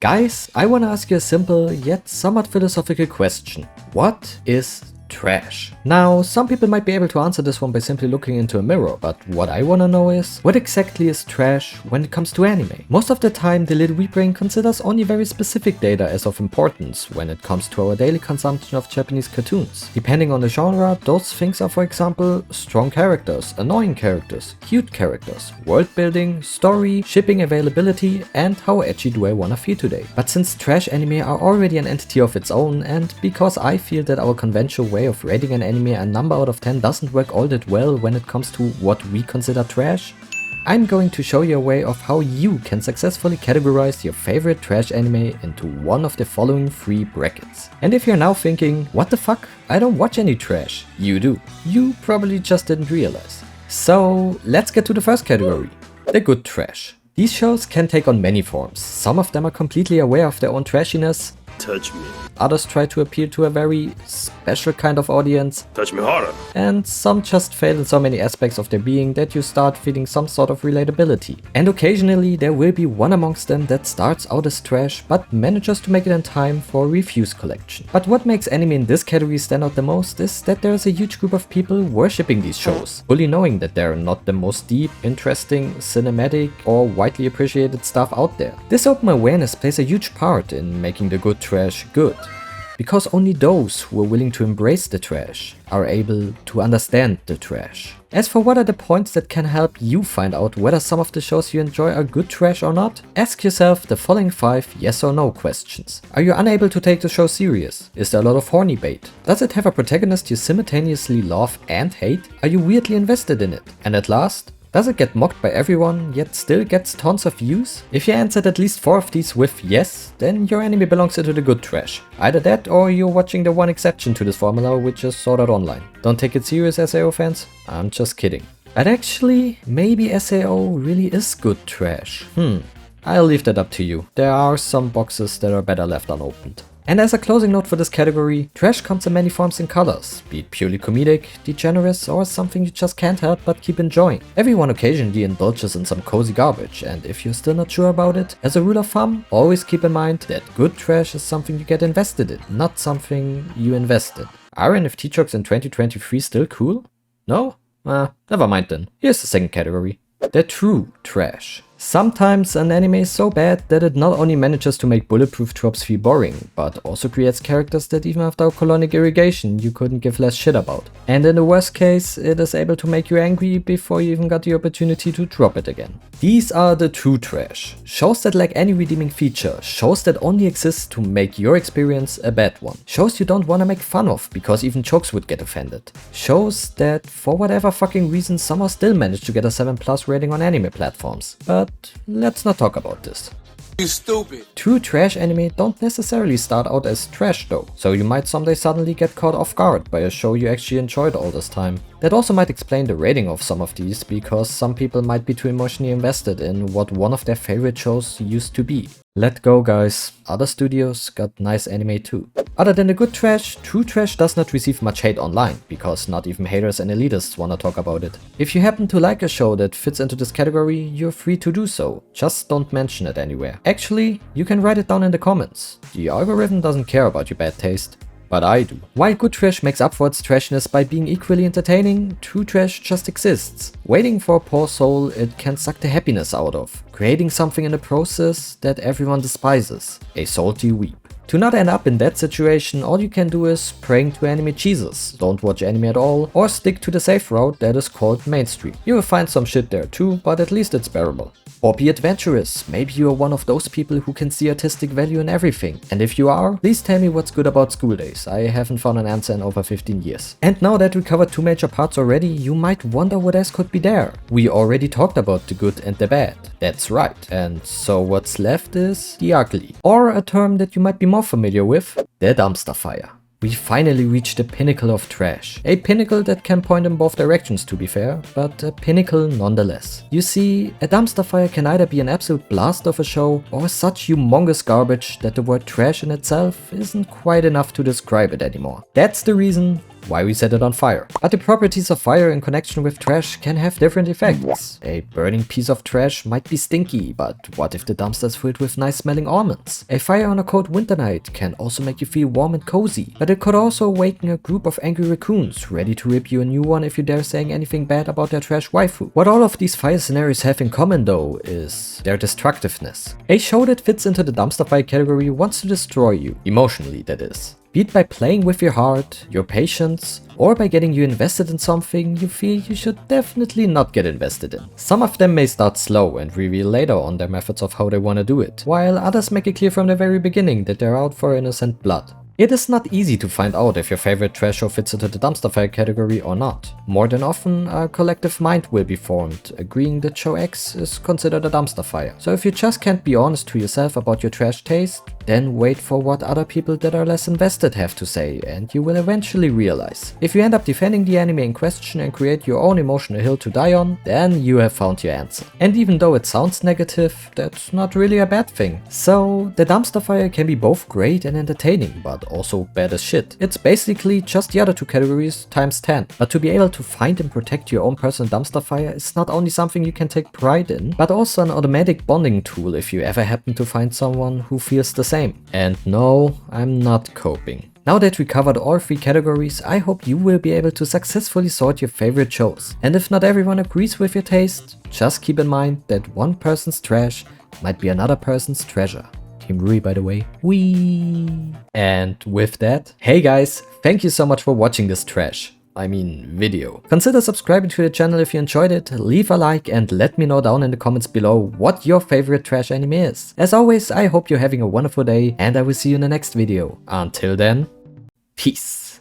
Guys, I wanna ask you a simple yet somewhat philosophical question. What is trash? Now, some people might be able to answer this one by simply looking into a mirror, but what I wanna know is, what exactly is trash when it comes to anime? Most of the time, the little wee brain considers only very specific data as of importance when it comes to our daily consumption of Japanese cartoons. Depending on the genre, those things are, for example, strong characters, annoying characters, cute characters, world building, story, shipping availability, and how edgy do I wanna feel today. But since trash anime are already an entity of its own, and because I feel that our conventional way of rating an anime a number out of 10 doesn't work all that well when it comes to what we consider trash, I'm going to show you a way of how you can successfully categorize your favorite trash anime into one of the following 3 brackets. And if you're now thinking, what the fuck, I don't watch any trash, you do. You probably just didn't realize. So let's get to the first category, the good trash. These shows can take on many forms. Some of them are completely aware of their own trashiness. Touch me. Others try to appeal to a very special kind of audience. Touch me harder. And some just fail in so many aspects of their being that you start feeling some sort of relatability. And occasionally there will be one amongst them that starts out as trash but manages to make it in time for a refuse collection. But what makes anime in this category stand out the most is that there is a huge group of people worshipping these shows, fully knowing that they're not the most deep, interesting, cinematic or widely appreciated stuff out there. This open awareness plays a huge part in making the good trash good. Because only those who are willing to embrace the trash are able to understand the trash. As for what are the points that can help you find out whether some of the shows you enjoy are good trash or not, ask yourself the following 5 yes or no questions. Are you unable to take the show serious? Is there a lot of horny bait? Does it have a protagonist you simultaneously love and hate? Are you weirdly invested in it? And at last, does it get mocked by everyone, yet still gets tons of views? If you answered at least 4 of these with yes, then your anime belongs into the good trash. Either that or you're watching the one exception to this formula, which is sorted online. Don't take it serious, SAO fans. I'm just kidding. But actually, maybe SAO really is good trash. I'll leave that up to you. There are some boxes that are better left unopened. And as a closing note for this category, trash comes in many forms and colors, be it purely comedic, degenerate, or something you just can't help but keep enjoying. Everyone occasionally indulges in some cozy garbage, and if you're still not sure about it, as a rule of thumb, always keep in mind that good trash is something you get invested in, not something you invest in. Are NFT jokes in 2023 still cool? No? Never mind then. Here's the second category. The true trash. Sometimes an anime is so bad that it not only manages to make bulletproof tropes feel boring, but also creates characters that even after colonic irrigation you couldn't give less shit about. And in the worst case, it is able to make you angry before you even got the opportunity to drop it again. These are the true trash. Shows that lack any redeeming feature, shows that only exist to make your experience a bad one. Shows you don't want to make fun of because even jokes would get offended. Shows that for whatever fucking reason somehow still manage to get a 7+ rating on anime platforms. But let's not talk about this. You stupid. True trash anime don't necessarily start out as trash though, so you might someday suddenly get caught off guard by a show you actually enjoyed all this time. That also might explain the rating of some of these, because some people might be too emotionally invested in what one of their favorite shows used to be. Let go guys, other studios got nice anime too. Other than the good trash, true trash does not receive much hate online, because not even haters and elitists wanna talk about it. If you happen to like a show that fits into this category, you're free to do so, just don't mention it anywhere. Actually, you can write it down in the comments. The algorithm doesn't care about your bad taste. But I do. While good trash makes up for its trashiness by being equally entertaining, true trash just exists. Waiting for a poor soul it can suck the happiness out of, creating something in the process that everyone despises, a salty weep. To not end up in that situation, all you can do is praying to anime Jesus, don't watch anime at all, or stick to the safe route that is called mainstream. You will find some shit there too, but at least it's bearable. Or be adventurous, maybe you are one of those people who can see artistic value in everything. And if you are, please tell me what's good about school days, I haven't found an answer in over 15 years. And now that we covered 2 major parts already, you might wonder what else could be there. We already talked about the good and the bad, that's right. And so what's left is the ugly. Or a term that you might be more familiar with, the dumpster fire. We finally reached the pinnacle of trash. A pinnacle that can point in both directions, to be fair, but a pinnacle nonetheless. You see, a dumpster fire can either be an absolute blast of a show or such humongous garbage that the word trash in itself isn't quite enough to describe it anymore. That's the reason why we set it on fire. But the properties of fire in connection with trash can have different effects. A burning piece of trash might be stinky, but what if the dumpster is filled with nice smelling almonds? A fire on a cold winter night can also make you feel warm and cozy, but it could also awaken a group of angry raccoons ready to rip you a new one if you dare saying anything bad about their trash waifu. What all of these fire scenarios have in common though is their destructiveness. A show that fits into the dumpster fire category wants to destroy you, emotionally that is. Be it by playing with your heart, your patience, or by getting you invested in something you feel you should definitely not get invested in. Some of them may start slow and reveal later on their methods of how they want to do it, while others make it clear from the very beginning that they're out for innocent blood. It is not easy to find out if your favorite trash show fits into the dumpster fire category or not. More than often, a collective mind will be formed, agreeing that show X is considered a dumpster fire. So if you just can't be honest to yourself about your trash taste, then wait for what other people that are less invested have to say, and you will eventually realize. If you end up defending the anime in question and create your own emotional hill to die on, then you have found your answer. And even though it sounds negative, that's not really a bad thing. So the dumpster fire can be both great and entertaining, but also bad as shit. It's basically just the other two categories times 10. But to be able to find and protect your own personal dumpster fire is not only something you can take pride in, but also an automatic bonding tool if you ever happen to find someone who feels the same. And no, I'm not coping. Now that we covered all three categories, I hope you will be able to successfully sort your favorite shows. And if not everyone agrees with your taste, just keep in mind that one person's trash might be another person's treasure. Team Rui, by the way. Wee. And with that, hey guys, thank you so much for watching this trash. I mean video. Consider subscribing to the channel if you enjoyed it, leave a like and let me know down in the comments below what your favorite trash anime is. As always, I hope you're having a wonderful day and I will see you in the next video. Until then, peace.